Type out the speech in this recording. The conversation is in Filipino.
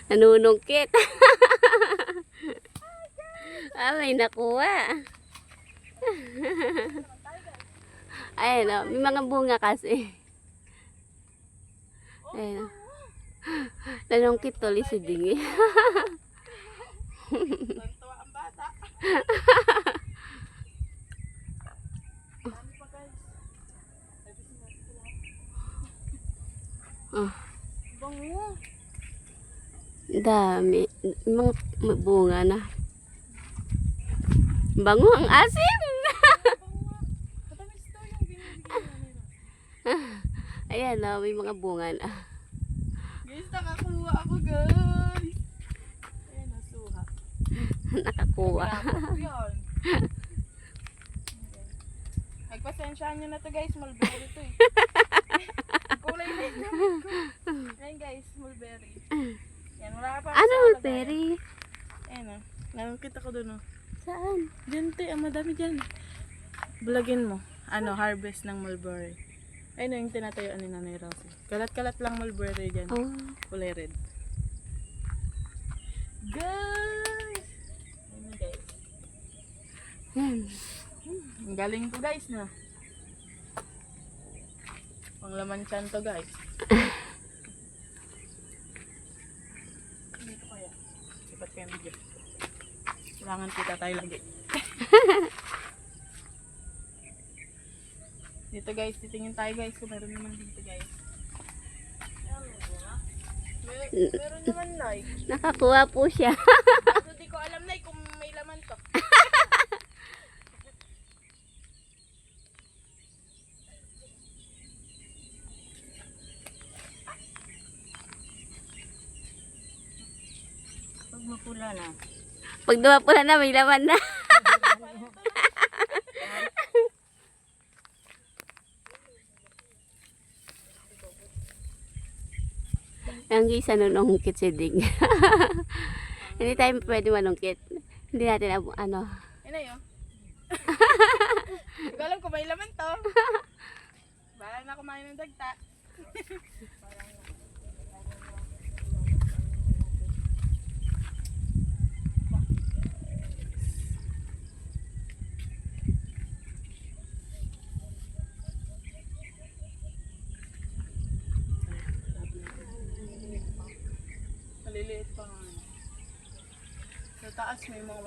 Nanunungkit. Ah, may nakuha. Ayan o, may mga bunga kasi. Ayan o. Nanungkit tuloy si Dingy. Tuwa ang bata. Dami pa guys. Oh, Bango. dami. Mga bunga na. Bango ang asim. Matamis to yung binibigyan nila. Ayan o, may mga bunga na. Guys, nakakuha ako guys. Ayan, nasuha. Nakakuha. Yun. Nagpasensyaan nyo na to guys, mulberry to eh. Kulay na yung damit ko. Ayan guys, mulberry. Yan, wala ka pa. Ano, mulberry? Ayan o, nakakita ko dun o. Saan? Diyan te, madami dyan. Bulagin mo. Ano, harvest ng mulberry. Ayun o, yung tinatayuan ni Nanay Rosie. Kalat-kalat lang mulberry dyan. Oh. Kulay red. Guys! Ayun guys. Yan. Ang galing to guys na. Panglaman tiyan to guys. Dito kaya. Sipat kayo video. Kailangan kita tayo lagi. Dito guys, titingin tayo guys kung meron naman dito guys. Meron naman Nay. Nakakuha po siya. Kaso di ko alam Nay kung may laman to. Pag mapula na. Pag dumapula na, may laman na. Ang isa nanungkit si Ding. Hindi tayo pwede manungkit. Hindi natin ano. Ayun na yun. Hindi ko alam kung may laman to. Bahala na kumain ng dagta. Maliliit pa nga. Sa taas may mga